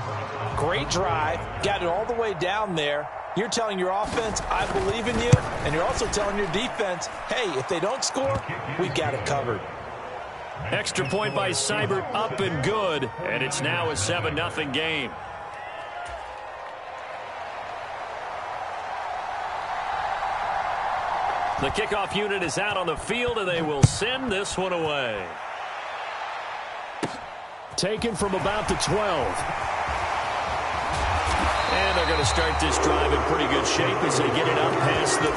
point. Great drive, got it all the way down there. You're telling your offense, I believe in you, and you're also telling your defense, hey, if they don't score, we got it covered. Extra point by Seibert, up and good, and it's now a 7-0 game. The kickoff unit is out on the field, and they will send this one away. Taken from about the 12. And they're going to start this drive in pretty good shape as they get it up past the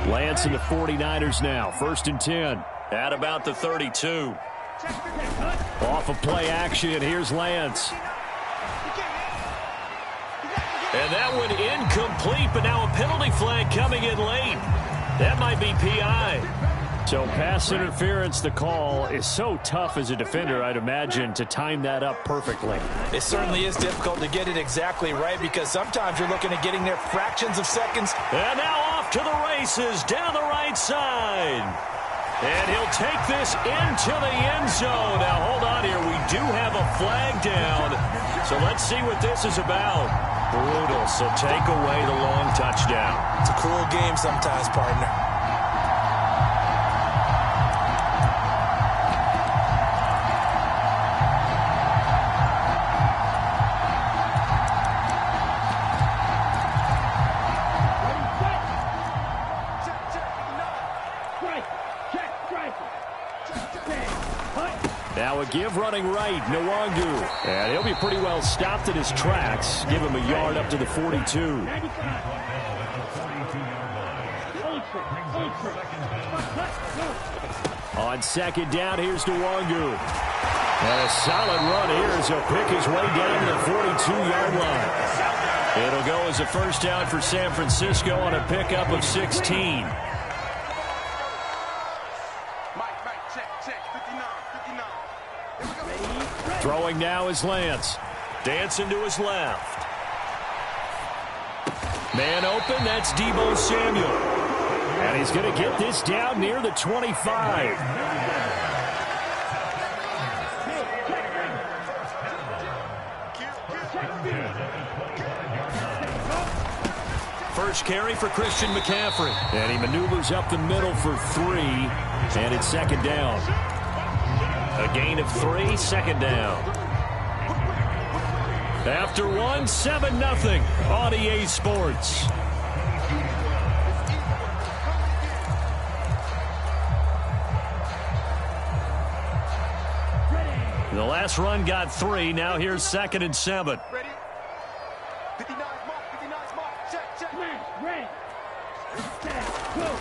30. Lance and the 49ers now. 1st and 10. At about the 32. Off of play action. Here's Lance. And that one incomplete, but now a penalty flag coming in late. That might be PI. So pass interference, the call is so tough as a defender, I'd imagine, to time that up perfectly. It certainly is difficult to get it exactly right because sometimes you're looking at getting there fractions of seconds. And now off to the races down the right side. And he'll take this into the end zone. Now hold on here. We do have a flag down. So let's see what this is about. Brutal. So take away the long touchdown. It's a cruel game sometimes, partner. Now a give running right, Nwangu. And he'll be pretty well stopped in his tracks. Give him a yard up to the 42. On 2nd down, here's Nwangu. And a solid run here as he'll pick his way down to the 42-yard line. It'll go as a 1st down for San Francisco on a pickup of 16. Throwing now is Lance. Dancing to his left. Man open, that's Deebo Samuel. And he's going to get this down near the 25. First carry for Christian McCaffrey. And he maneuvers up the middle for 3. And it's 2nd down. A gain of 3, 2nd down. After 1, 7-0 on EA Sports. The last run got 3. Now here's 2nd and 7.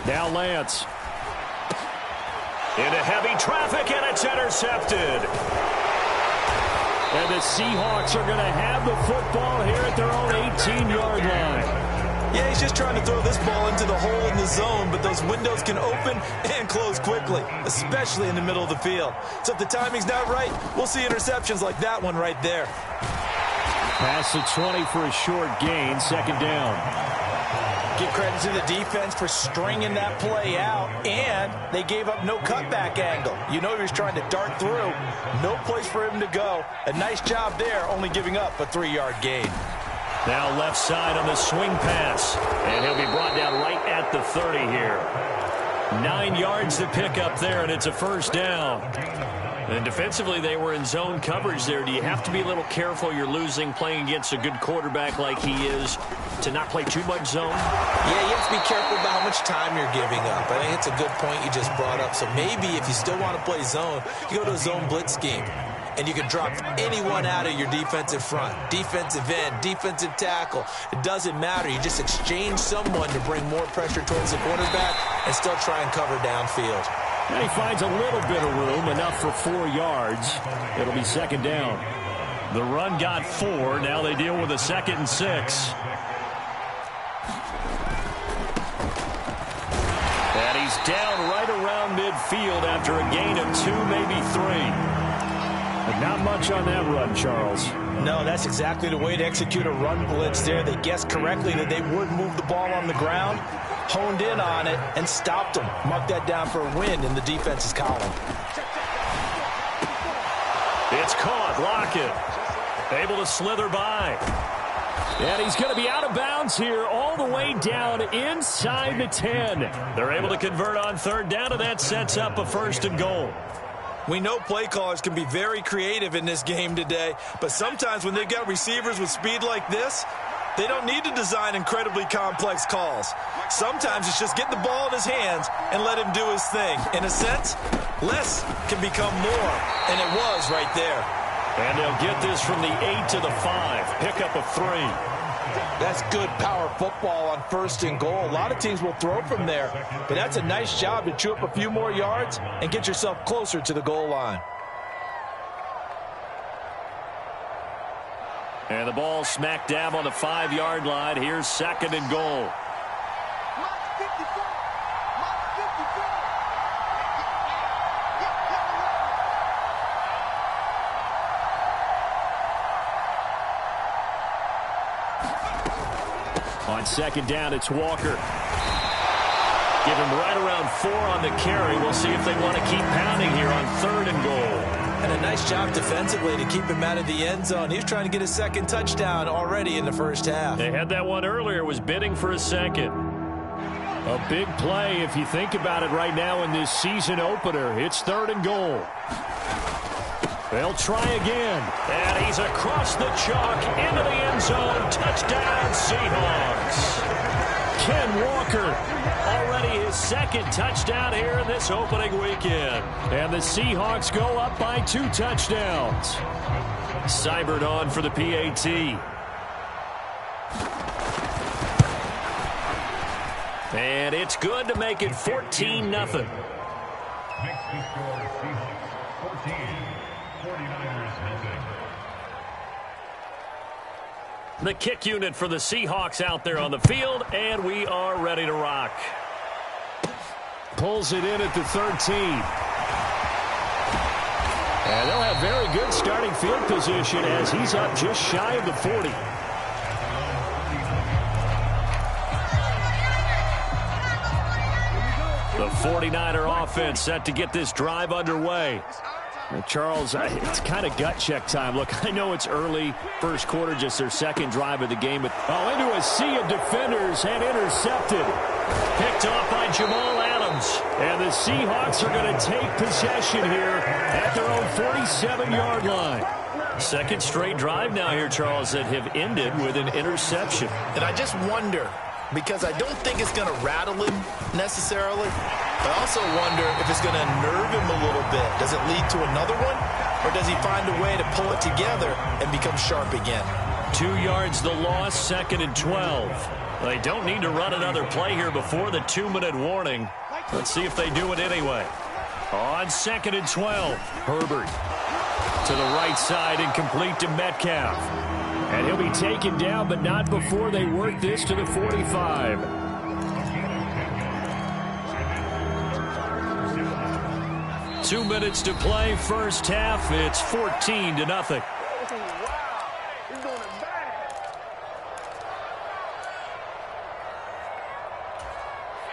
Now Lance. Into heavy traffic, and it's intercepted. And the Seahawks are going to have the football here at their own 18-yard line. Yeah, he's just trying to throw this ball into the hole in the zone, but those windows can open and close quickly, especially in the middle of the field. So if the timing's not right, we'll see interceptions like that one right there. Pass the 20 for a short gain, 2nd down. Give credit to the defense for stringing that play out, and they gave up no cutback angle. You know he was trying to dart through. No place for him to go. A nice job there, only giving up a 3-yard gain. Now left side on the swing pass, and he'll be brought down right at the 30 here. 9 yards to pick up there, and it's a 1st down. And defensively, they were in zone coverage there. Do you have to be a little careful? You're losing playing against a good quarterback like he is to not play too much zone? Yeah, you have to be careful about how much time you're giving up. I think it's a good point you just brought up. So maybe if you still want to play zone, you go to a zone blitz scheme. And you can drop anyone out of your defensive front. Defensive end, defensive tackle. It doesn't matter. You just exchange someone to bring more pressure towards the quarterback and still try and cover downfield. And he finds a little bit of room, enough for 4 yards. It'll be 2nd down. The run got 4. Now they deal with a 2nd and 6. And he's down right around midfield after a gain of 2, maybe 3. But not much on that run, Charles. No, that's exactly the way to execute a run blitz there. They guessed correctly that they would move the ball on the ground. honed in on it, and stopped him. Mark that down for a win in the defense's column. It's caught. Lockett able to slither by. And he's going to be out of bounds here all the way down inside the 10. They're able to convert on third down, and that sets up a 1st and goal. We know play callers can be very creative in this game today, but sometimes when they've got receivers with speed like this, they don't need to design incredibly complex calls. Sometimes it's just get the ball in his hands and let him do his thing. In a sense, less can become more, and it was right there. And they'll get this from the 8 to the 5. Pickup of 3. That's good power football on 1st and goal. A lot of teams will throw from there, but that's a nice job to chew up a few more yards and get yourself closer to the goal line. And the ball smack dab on the 5-yard line. Here's 2nd and goal. On 2nd down, it's Walker. Give him right around 4 on the carry. We'll see if they want to keep pounding here on 3rd and goal. And a nice job defensively to keep him out of the end zone. He was trying to get his 2nd touchdown already in the 1st half. They had that one earlier, was bidding for a 2nd. A big play if you think about it right now in this season opener. It's 3rd and goal. They'll try again. And he's across the chalk into the end zone. Touchdown, Seahawks. Ken Walker, already his 2nd touchdown here in this opening weekend. And the Seahawks go up by 2 touchdowns. Seibert on for the PAT. And it's good to make it 14-0. The kick unit for the Seahawks out there on the field, and we are ready to rock. Pulls it in at the 13. And they'll have very good starting field position as he's up just shy of the 40. The 49er offense set to get this drive underway. Charles, it's kind of gut check time. Look, I know it's early, 1st quarter, just their 2nd drive of the game, but into a sea of defenders and intercepted. Picked off by Jamal Adams. And the Seahawks are going to take possession here at their own 47-yard line. 2nd straight drive now here, Charles, that have ended with an interception. And I just wonder, because I don't think it's going to rattle him necessarily. I also wonder if it's going to nerve him a little bit. Does it lead to another one? Or does he find a way to pull it together and become sharp again? 2 yards the loss, 2nd and 12. They don't need to run another play here before the 2-minute warning. Let's see if they do it anyway. On 2nd and 12, Herbert to the right side and complete to Metcalf. And he'll be taken down, but not before they work this to the 45. 2 minutes to play, 1st half. It's 14-0.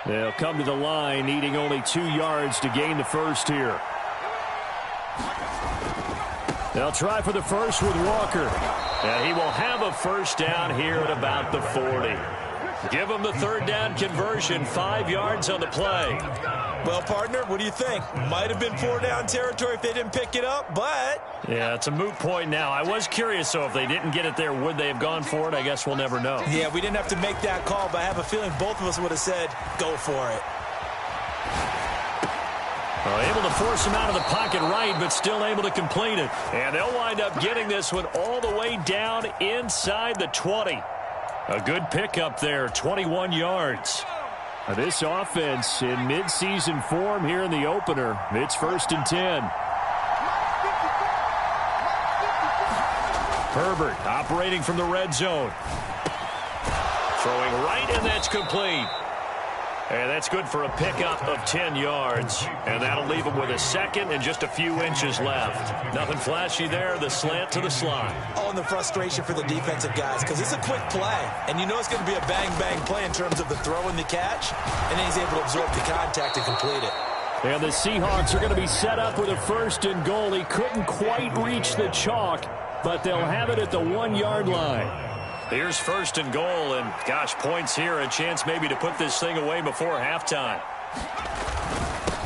They'll come to the line, needing only 2 yards to gain the 1st here. They'll try for the 1st with Walker. And he will have a 1st down here at about the 40. Give him the 3rd down conversion, 5 yards on the play. Well, partner, what do you think? Might have been 4-down territory if they didn't pick it up, but... Yeah, it's a moot point now. I was curious, so if they didn't get it there, would they have gone for it? I guess we'll never know. Yeah, we didn't have to make that call, but I have a feeling both of us would have said, go for it. Able to force him out of the pocket right, but still able to complete it. And they'll wind up getting this one all the way down inside the 20. A good pickup there, 21 yards. This offense in midseason form here in the opener. It's 1st and 10. Herbert operating from the red zone. Throwing right, and that's complete. And that's good for a pickup of 10 yards. And that'll leave him with a second and just a few inches left. Nothing flashy there. The slant to the slot. Oh, and the frustration for the defensive guys, because it's a quick play. And you know it's going to be a bang-bang play in terms of the throw and the catch. And then he's able to absorb the contact and complete it. And the Seahawks are going to be set up with a 1st and goal. He couldn't quite reach the chalk, but they'll have it at the 1-yard line. Here's 1st and goal, and gosh, points here, a chance maybe to put this thing away before halftime.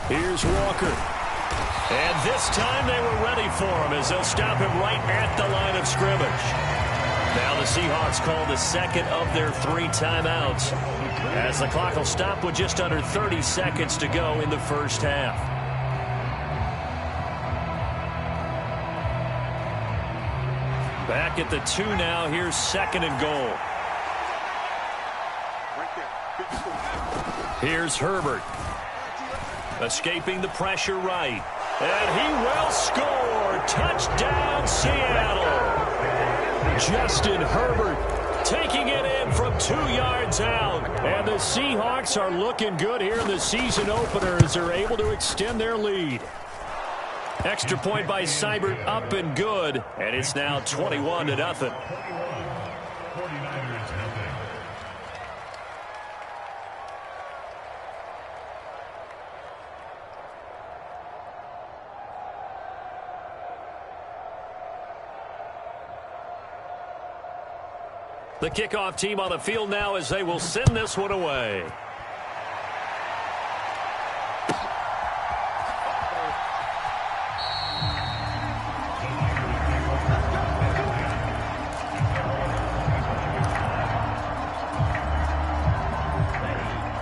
Here's Walker. And this time they were ready for him as they'll stop him right at the line of scrimmage. Now the Seahawks call the second of their 3 timeouts as the clock will stop with just under 30 seconds to go in the first half. Back at the 2 now. Here's 2nd and goal. Here's Herbert. Escaping the pressure right. And he will score. Touchdown, Seattle. Justin Herbert taking it in from 2 yards out. And the Seahawks are looking good here in the season opener as they're able to extend their lead. Extra point by Seibert, up and good, and it's now 21-0. The kickoff team on the field now as they will send this one away.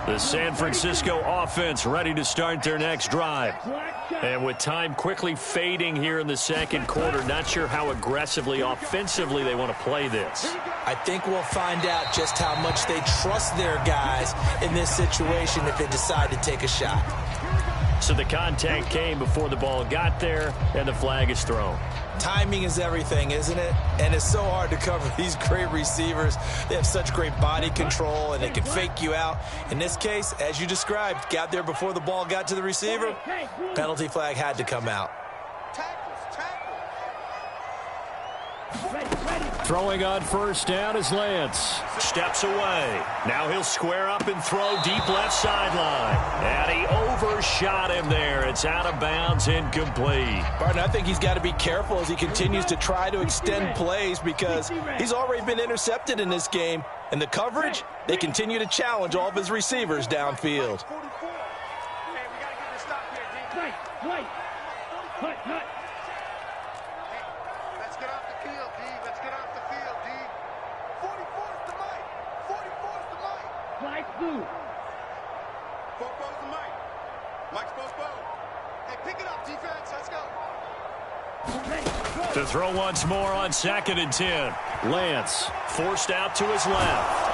The San Francisco offense ready to start their next drive. And with time quickly fading here in the second quarter, not sure how aggressively, offensively they want to play this. I think we'll find out just how much they trust their guys in this situation if they decide to take a shot. So the contact came before the ball got there, and the flag is thrown. Timing is everything, isn't it? And it's so hard to cover these great receivers. They have such great body control, and they can fake you out. In this case, as you described, got there before the ball got to the receiver. Penalty flag had to come out. Throwing on 1st down is Lance. Steps away. Now he'll square up and throw deep left sideline. And he overshot him there. It's out of bounds, incomplete. Barton, I think he's got to be careful as he continues to try to extend plays because he's already been intercepted in this game. And the coverage, they continue to challenge all of his receivers downfield. To throw once more on 2nd and 10. Lance forced out to his left.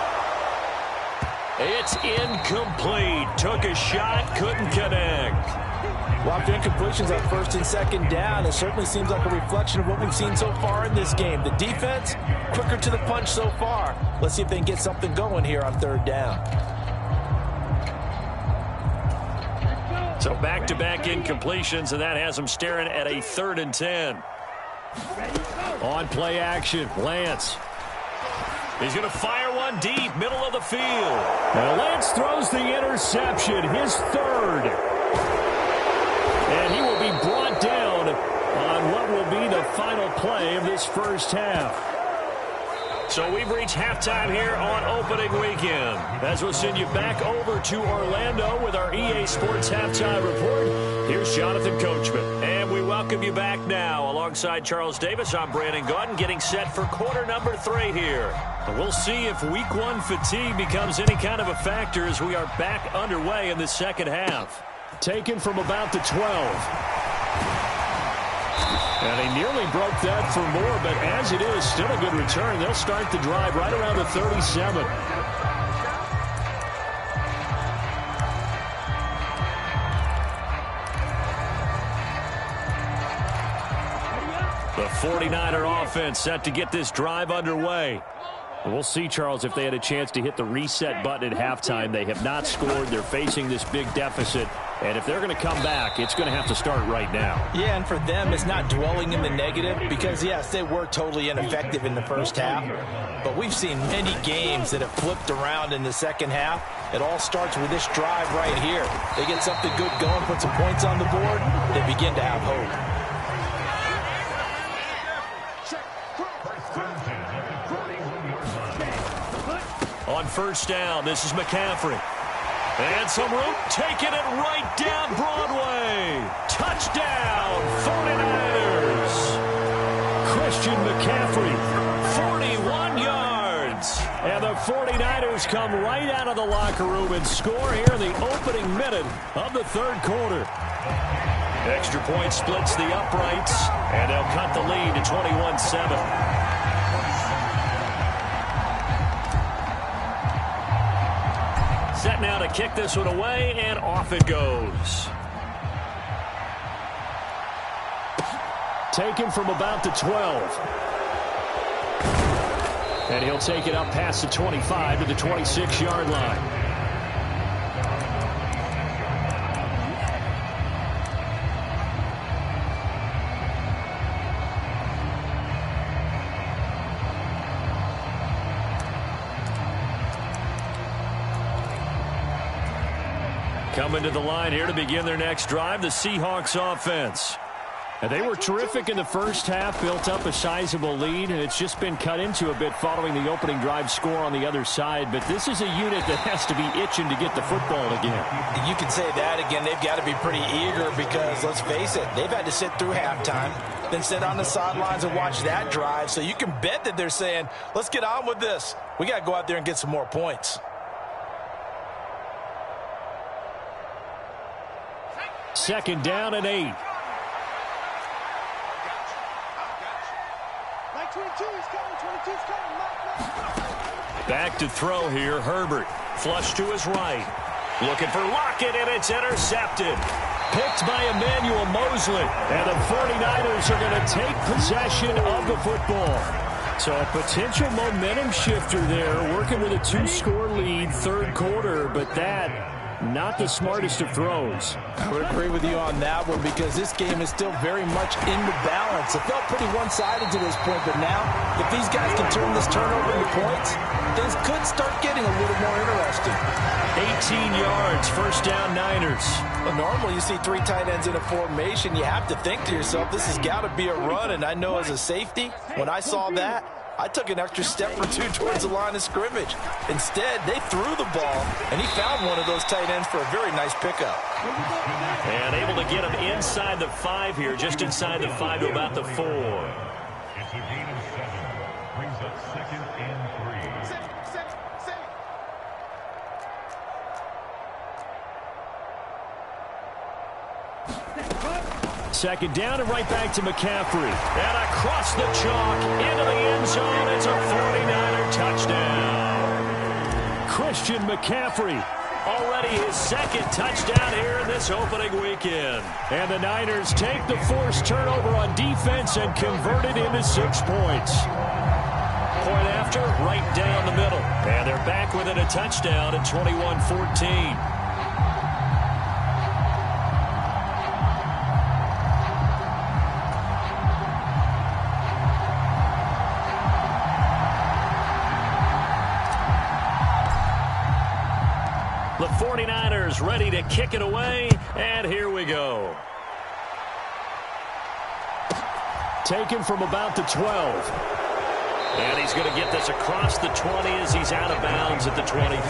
It's incomplete. Took a shot, couldn't connect. Well, after incompletions on 1st and 2nd down, it certainly seems like a reflection of what we've seen so far in this game. The defense, quicker to the punch so far. Let's see if they can get something going here on 3rd down. So back-to-back incompletions, and that has them staring at a 3rd and 10. On play action, Lance. He's going to fire one deep, middle of the field. Now Lance throws the interception, his 3rd. And he will be brought down on what will be the final play of this first half. So we've reached halftime here on opening weekend. As we'll send you back over to Orlando with our EA Sports Halftime Report, here's Jonathan Coachman. And we welcome you back now. Alongside Charles Davis, I'm Brandon Gaudin, getting set for quarter number 3 here. And we'll see if week 1 fatigue becomes any kind of a factor as we are back underway in the second half. Taken from about the 12. And he nearly broke that for more, but as it is, still a good return. They'll start the drive right around the 37. The 49er offense set to get this drive underway. We'll see, Charles, if they had a chance to hit the reset button at halftime. They have not scored. They're facing this big deficit. And if they're going to come back, it's going to have to start right now. Yeah, and for them, it's not dwelling in the negative because, yes, they were totally ineffective in the first half. But we've seen many games that have flipped around in the second half. It all starts with this drive right here. They get something good going, put some points on the board, they begin to have hope. On first down, this is McCaffrey. And some room, taking it right down Broadway. Touchdown, 49ers. Christian McCaffrey, 41 yards. And the 49ers come right out of the locker room and score here in the opening minute of the third quarter. Extra point splits the uprights, and they'll cut the lead to 21-7. Set now to kick this one away, and off it goes. Taken from about the 12. And he'll take it up past the 25 to the 26-yard line. Coming to the line here to begin their next drive, the Seahawks offense. And they were terrific in the first half, built up a sizable lead, and it's just been cut into a bit following the opening drive score on the other side. But this is a unit that has to be itching to get the football again. You can say that again. They've got to be pretty eager because, let's face it, they've had to sit through halftime, then sit on the sidelines and watch that drive. So you can bet that they're saying, let's get on with this. We got to go out there and get some more points. Second down and 8. Back to throw here, Herbert. Flush to his right. Looking for Lockett, and it's intercepted. Picked by Emmanuel Mosley. And the 49ers are going to take possession of the football. So a potential momentum shifter there, working with a 2-score lead, third quarter, but that not the smartest of throws. I would agree with you on that one because this game is still very much in the balance. It felt pretty one-sided to this point, but now if these guys can turn this turnover into points, things could start getting a little more interesting. 18 yards, first down Niners. Well, normally you see 3 tight ends in a formation. You have to think to yourself, this has got to be a run, and I know as a safety, when I saw that, I took an extra step or two towards the line of scrimmage. Instead, they threw the ball, and he found one of those tight ends for a very nice pickup. And able to get him inside the 5 here, just inside the 5 to about the 4. It's a gain of 7. Brings up second and 3. Second down and right back to McCaffrey. And across the chalk into the end zone. It's a 49er touchdown. Christian McCaffrey. Already his second touchdown here in this opening weekend. And the Niners take the forced turnover on defense and convert it into 6 points. Point after, right down the middle. And they're back within a touchdown at 21-14. The 49ers ready to kick it away, and here we go. Taken from about the 12. And he's going to get this across the 20 as he's out of bounds at the 23.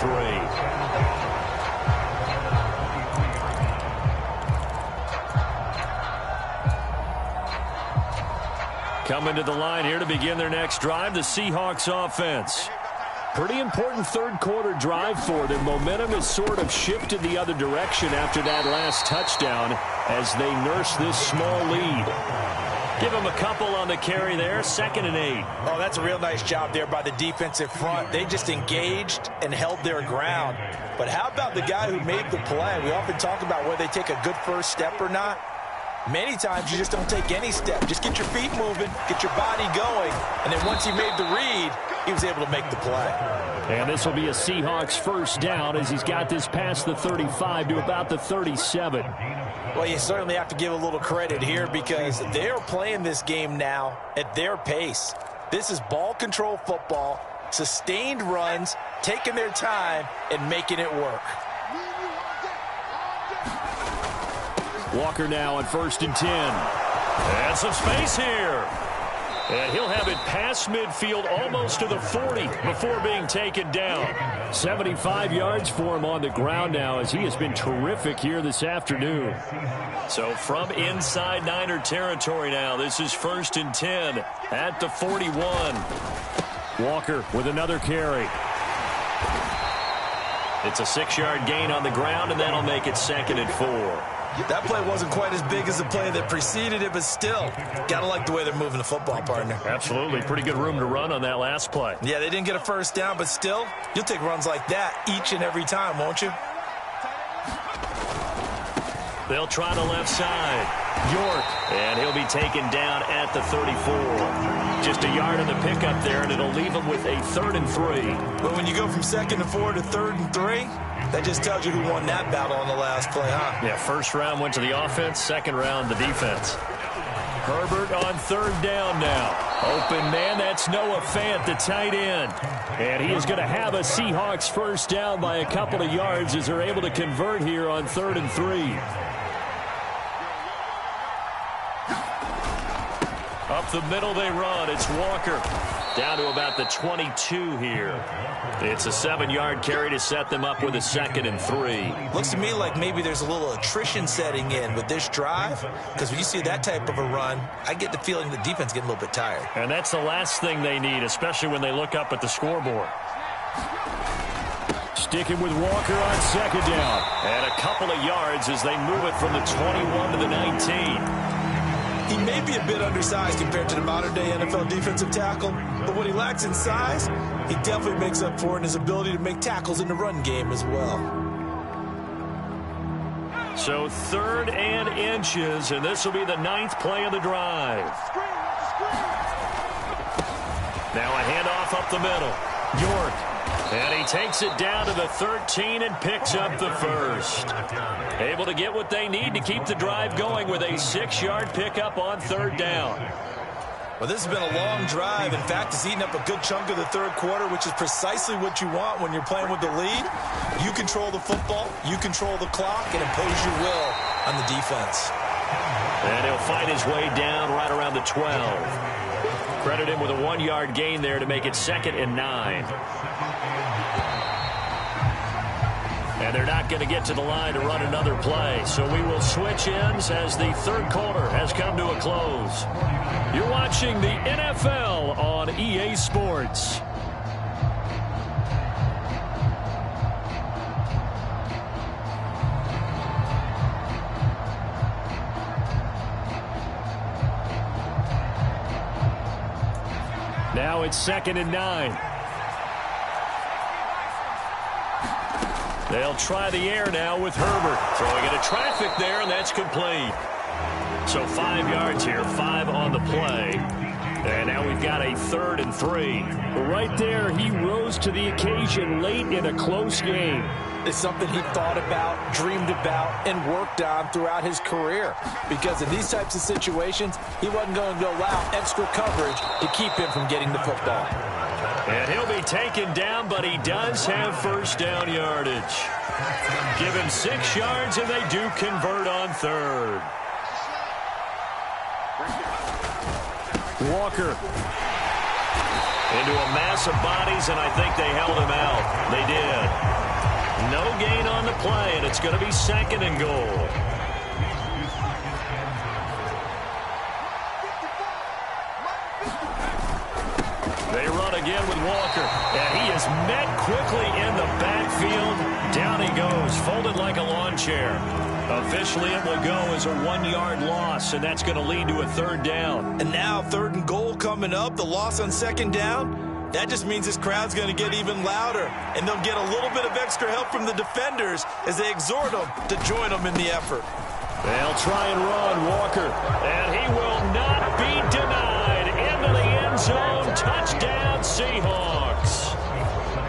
Coming to the line here to begin their next drive, the Seahawks offense. Pretty important third quarter drive for them. Momentum has sort of shifted the other direction after that last touchdown as they nurse this small lead. Give them a couple on the carry there, 2nd and 8. Oh, that's a real nice job there by the defensive front. They just engaged and held their ground. But how about the guy who made the play? We often talk about whether they take a good first step or not. Many times you just don't take any step. Just get your feet moving, get your body going, and then once he made the read, he was able to make the play. And this will be a Seahawks first down as he's got this past the 35 to about the 37. Well, you certainly have to give a little credit here because they're playing this game now at their pace. This is ball control football, sustained runs, taking their time, and making it work. Walker now on 1st and 10. And some space here. And he'll have it past midfield almost to the 40 before being taken down. 75 yards for him on the ground now as he has been terrific here this afternoon. So from inside Niner territory now, this is 1st and 10 at the 41. Walker with another carry. It's a 6-yard gain on the ground, and that'll make it 2nd and 4. That play wasn't quite as big as the play that preceded it, but still, gotta like the way they're moving the football, partner. Absolutely. Pretty good room to run on that last play. Yeah, they didn't get a first down, but still, you'll take runs like that each and every time, won't you? They'll try the left side. York. And he'll be taken down at the 34. Just a yard on the pickup there, and it'll leave him with a 3rd and 3. But when you go from 2nd and 4 to 3rd and 3, that just tells you who won that battle on the last play, huh? Yeah, first round went to the offense, second round the defense. Herbert on 3rd down now. Open man, that's Noah Fant, the tight end. And he is going to have a Seahawks first down by a couple of yards as they're able to convert here on 3rd and 3. Up the middle they run. It's Walker. Down to about the 22 here. It's a 7-yard carry to set them up with a 2nd and 3. Looks to me like maybe there's a little attrition setting in with this drive, because when you see that type of a run, I get the feeling the defense getting a little bit tired. And that's the last thing they need, especially when they look up at the scoreboard. Sticking with Walker on 2nd down. And a couple of yards as they move it from the 21 to the 19. He may be a bit undersized compared to the modern-day NFL defensive tackle, but what he lacks in size, he definitely makes up for it in his ability to make tackles in the run game as well. So 3rd and inches, and this will be the 9th play of the drive. Now a handoff up the middle. York. And he takes it down to the 13 and picks up the 1st. Able to get what they need to keep the drive going with a 6-yard pickup on 3rd down. Well, this has been a long drive. In fact, it's eaten up a good chunk of the 3rd quarter, which is precisely what you want when you're playing with the lead. You control the football, you control the clock, and impose your will on the defense. And he'll find his way down right around the 12. Credit him with a 1-yard gain there to make it 2nd and 9. And they're not going to get to the line to run another play. So we will switch ends as the 3rd quarter has come to a close. You're watching the NFL on EA Sports. Now it's 2nd and 9. They'll try the air now with Herbert. Throwing into traffic there, and that's complete. So 5 yards here, 5 on the play. And now we've got a 3rd and 3. Right there, he rose to the occasion late in a close game. It's something he thought about, dreamed about, and worked on throughout his career. Because in these types of situations, he wasn't going to allow extra coverage to keep him from getting the football. And he'll be taken down, but he does have first down yardage. Give him 6 yards, and they do convert on 3rd. Walker. Into a mass of bodies, and I think they held him out. They did. No gain on the play, and it's going to be 2nd and goal. They run again with Walker, and he is met quickly in the backfield. Down he goes, folded like a lawn chair. Officially, it will go as a 1-yard loss, and that's going to lead to a 3rd down. And now 3rd and goal coming up, the loss on 2nd down. That just means this crowd's going to get even louder, and they'll get a little bit of extra help from the defenders as they exhort them to join them in the effort. They'll try and run Walker. And he will not be denied. Into the end zone. Touchdown, Seahawks.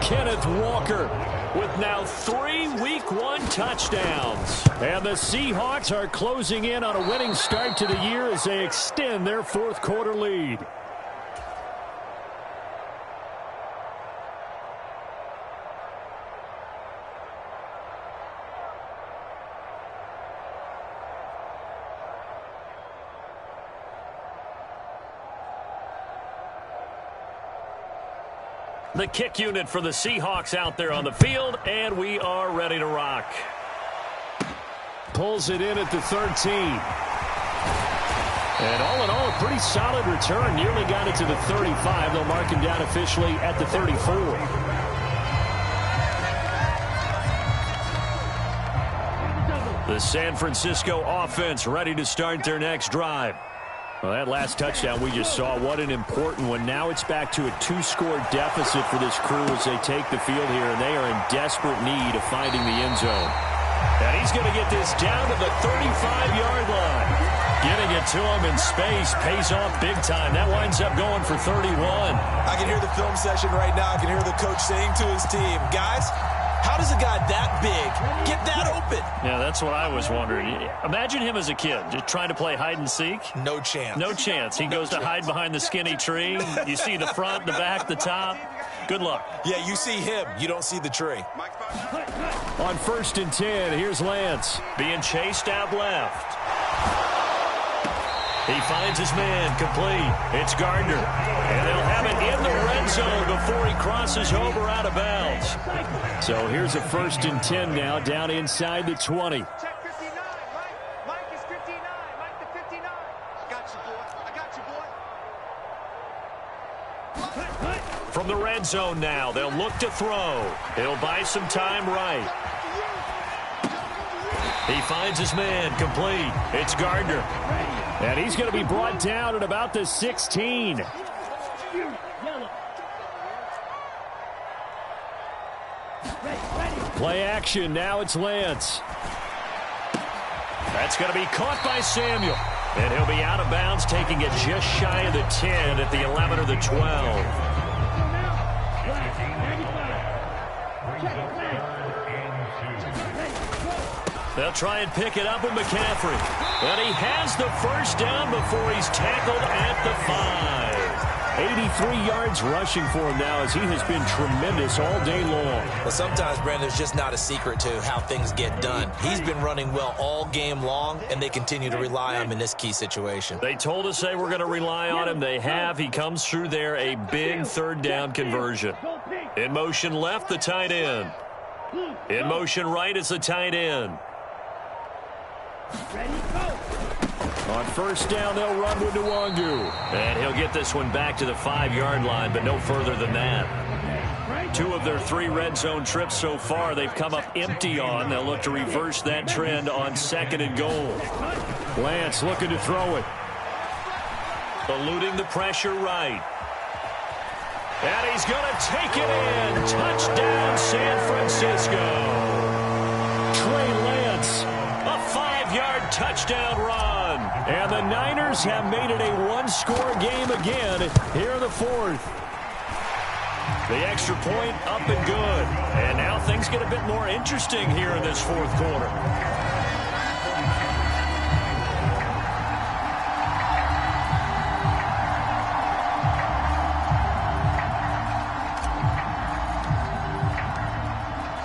Kenneth Walker with now 3 Week 1 touchdowns. And the Seahawks are closing in on a winning start to the year as they extend their fourth quarter lead. The kick unit for the Seahawks out there on the field, and we are ready to rock. Pulls it in at the 13. And all in all, a pretty solid return. Nearly got it to the 35. They'll mark him down officially at the 34. The San Francisco offense ready to start their next drive. Well, that last touchdown we just saw, what an important one. Now it's back to a 2-score deficit for this crew as they take the field here, and they are in desperate need of finding the end zone. And he's going to get this down to the 35-yard line. Getting it to him in space pays off big time. That winds up going for 31. I can hear the film session right now. I can hear the coach saying to his team, guys, how does a guy that big get that open? Yeah, that's what I was wondering. Imagine him as a kid, just trying to play hide and seek. No chance. No chance. He goes to hide behind the skinny tree. You see the front, the back, the top. Good luck. Yeah, you see him. You don't see the tree. On 1st and 10, here's Lance. Being chased out left. He finds his man complete. It's Gardner. And they'll have it in the red zone before he crosses over out of bounds. So here's a 1st and 10 now, down inside the 20. Check 59. Mike is 59. Mike the 59. I got you, boy. I got you, boy. From the red zone now, they'll look to throw. He'll buy some time right. He finds his man complete. It's Gardner. And he's going to be brought down at about the 16. Play action. Now it's Lance. That's going to be caught by Samuel. And he'll be out of bounds, taking it just shy of the 10 at the 11 or the 12. They'll try and pick it up with McCaffrey. And he has the first down before he's tackled at the 5. 83 yards rushing for him now as he has been tremendous all day long. Well, sometimes, Brandon, there's just not a secret to how things get done. He's been running well all game long, and they continue to rely on him in this key situation. They told us they were going to rely on him. They have. He comes through there, a big 3rd down conversion. In motion left, the tight end. In motion right is the tight end. On 1st down, they'll run with Nwangu. And he'll get this one back to the 5-yard line, but no further than that. 2 of their 3 red zone trips so far, they've come up empty on. They'll look to reverse that trend on 2nd and goal. Lance looking to throw it. Eluding the pressure right. And he's going to take it in. Touchdown, San Francisco. Trey Lance. A 5-yard touchdown run. And the Niners have made it a 1-score game again here in the 4th. The extra point up and good. And now things get a bit more interesting here in this 4th quarter.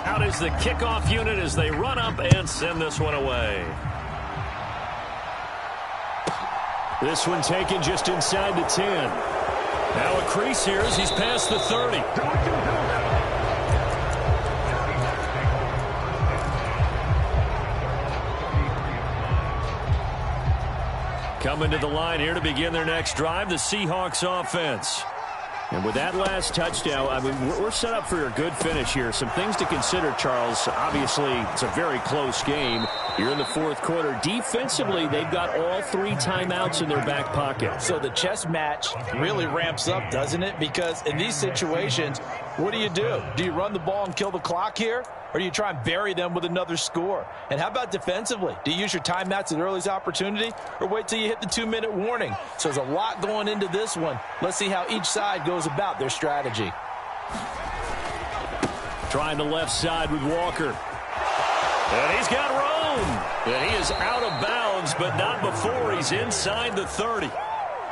Out is the kickoff unit as they run up and send this one away. This one taken just inside the 10. Now a crease here as he's past the 30. Coming to the line here to begin their next drive, the Seahawks offense. And with that last touchdown, I mean, we're set up for a good finish here. Some things to consider, Charles. Obviously, it's a very close game. Here in the fourth quarter, defensively, they've got all 3 timeouts in their back pocket. So the chess match really ramps up, doesn't it? Because in these situations, what do? Do you run the ball and kill the clock here? Or do you try and bury them with another score? And how about defensively? Do you use your timeouts at the earliest opportunity or wait till you hit the 2-minute warning? So there's a lot going into this one. Let's see how each side goes about their strategy. Trying the left side with Walker. And he's got room. And he is out of bounds, but not before he's inside the 30.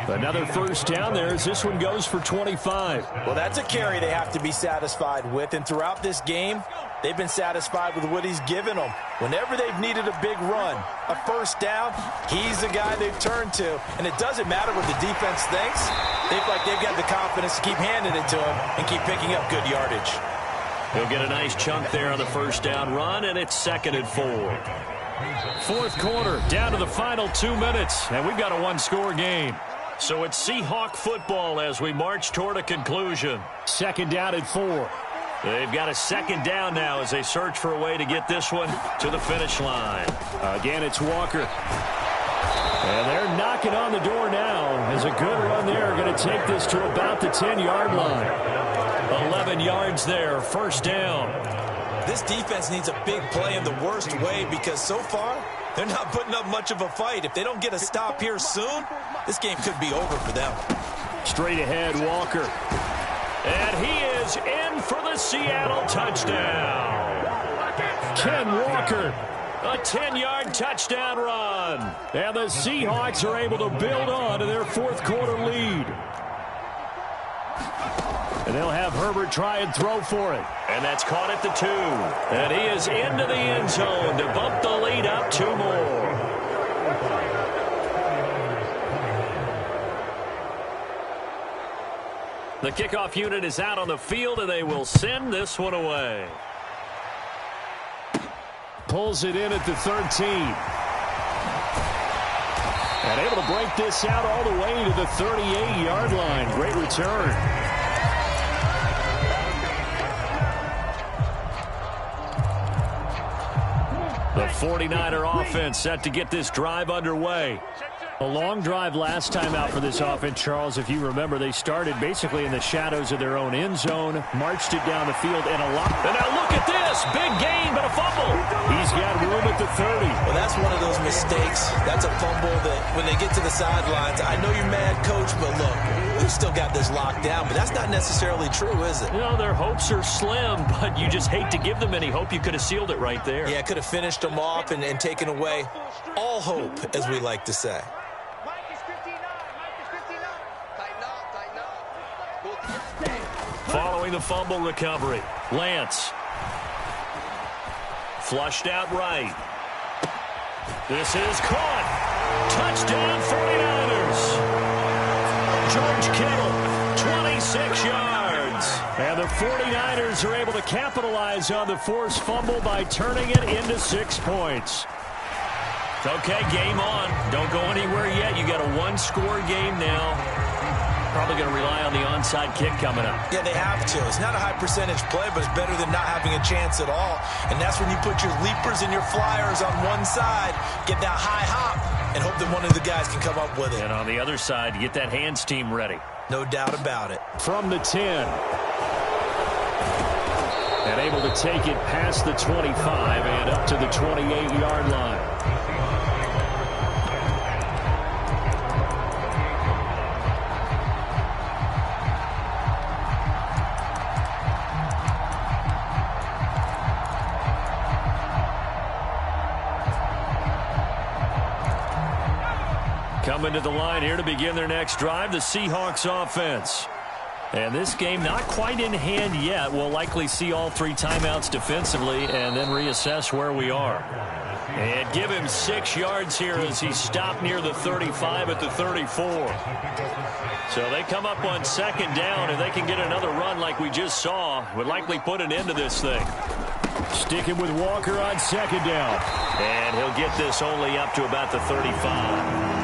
Another first down there as this one goes for 25. Well, that's a carry they have to be satisfied with. And throughout this game, they've been satisfied with what he's given them. Whenever they've needed a big run, a first down, he's the guy they've turned to. And it doesn't matter what the defense thinks. They feel like they've got the confidence to keep handing it to him and keep picking up good yardage. He'll get a nice chunk there on the first down run, and it's 2nd and 4. Fourth quarter, down to the final 2 minutes, and we've got a one-score game. So it's Seahawk football as we march toward a conclusion. 2nd down and 4. They've got a 2nd down now as they search for a way to get this one to the finish line. Again, it's Walker. And they're knocking on the door now as a good run there going to take this to about the 10-yard line. 11 yards there, first down. This defense needs a big play in the worst way because so far they're not putting up much of a fight. If they don't get a stop here soon, this game could be over for them. Straight ahead, Walker. And he is in for the Seattle touchdown. Ken Walker, a 10-yard touchdown run. And the Seahawks are able to build on to their fourth quarter lead. And they'll have Herbert try and throw for it. And that's caught at the 2. And he is into the end zone to bump the lead up 2 more. The kickoff unit is out on the field, and they will send this one away. Pulls it in at the 13. And able to break this out all the way to the 38-yard line. Great return. The 49er offense set to get this drive underway. A long drive last time out for this offense, Charles. If you remember, they started basically in the shadows of their own end zone, marched it down the field, and a lot. And now look at this. Big gain, but a fumble. He's got room at the 30. Well, that's one of those mistakes. That's a fumble that when they get to the sidelines, I know you're mad, coach, but look, we've still got this locked down. But that's not necessarily true, is it? You know, their hopes are slim, but you just hate to give them any hope. You could have sealed it right there. Yeah, could have finished them off and taken away all hope, as we like to say. Following the fumble recovery, Lance. Flushed out right. This is caught. Touchdown 49ers. George Kittle, 26 yards. And the 49ers are able to capitalize on the forced fumble by turning it into 6 points. Okay, game on. Don't go anywhere yet. You got a one-score game now. Probably going to rely on the onside kick coming up. Yeah, they have to. It's not a high percentage play, but it's better than not having a chance at all. And that's when you put your leapers and your flyers on one side, get that high hop, and hope that one of the guys can come up with it. And on the other side, you get that hands team ready. No doubt about it. From the 10. And able to take it past the 25 and up to the 28-yard line. Coming to the line here to begin their next drive, the Seahawks offense. And this game not quite in hand yet. We'll likely see all 3 timeouts defensively and then reassess where we are. And give him 6 yards here as he stopped near the 35 at the 34. So they come up on 2nd down. If they can get another run like we just saw, would likely put an end to this thing. Sticking with Walker on 2nd down. And he'll get this only up to about the 35.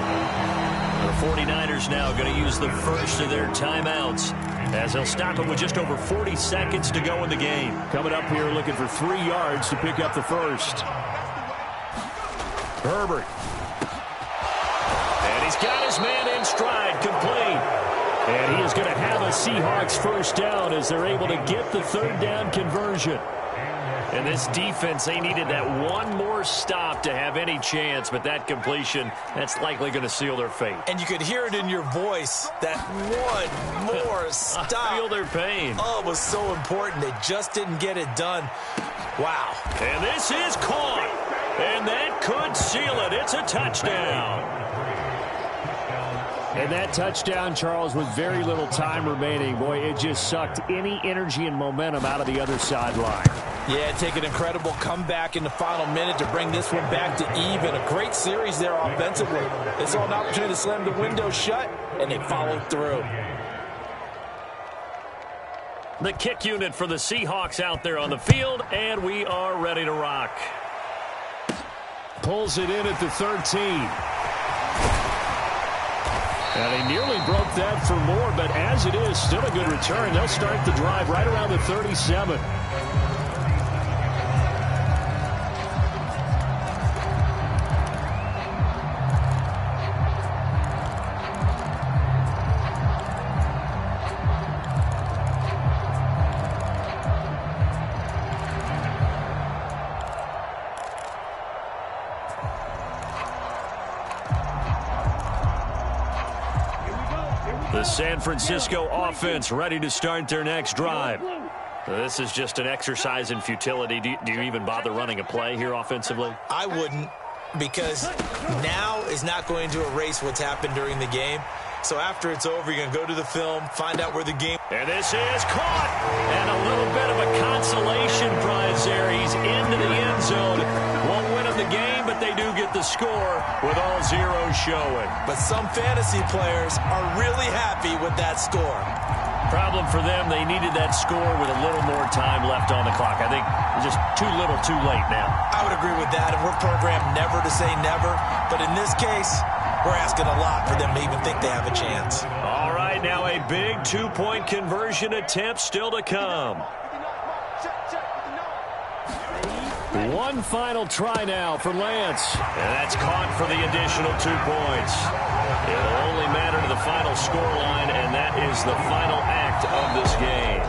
The 49ers now going to use the first of their timeouts as they'll stop it with just over 40 seconds to go in the game. Coming up here looking for 3 yards to pick up the first. Herbert. And he's got his man in stride, complete. And he is going to have a Seahawks first down as they're able to get the third down conversion. And this defense, they needed that one more stop to have any chance, but that completion, that's likely going to seal their fate. And you could hear it in your voice, that one more stop. I feel their pain. Oh, it was so important. They just didn't get it done. Wow. And this is caught. And that could seal it. It's a touchdown. And that touchdown, Charles, with very little time remaining. Boy, it just sucked any energy and momentum out of the other sideline. Yeah, take an incredible comeback in the final minute to bring this one back to even. A great series there offensively. They saw an opportunity to slam the window shut, and they followed through. The kick unit for the Seahawks out there on the field, and we are ready to rock. Pulls it in at the 13. And he nearly broke that for more, but as it is, still a good return. They'll start the drive right around the 37. The San Francisco offense ready to start their next drive. This is just an exercise in futility. Do you even bother running a play here offensively? I wouldn't, because now is not going to erase what's happened during the game. So after it's over, you're going to go to the film, find out where the game... And this is caught. And a little bit of a consolation prize there. He's into the end zone. Won't win him the game, but they do get the score with all zeros showing. But some fantasy players are really happy with that score. Problem for them, they needed that score with a little more time left on the clock. I think just too little too late now. I would agree with that, and we're programmed never to say never. But in this case, we're asking a lot for them to even think they have a chance. All right, now a big two-point conversion attempt still to come. One final try now for Lance. And that's caught for the additional 2 points. It'll only matter to the final scoreline, and that is the final act of this game.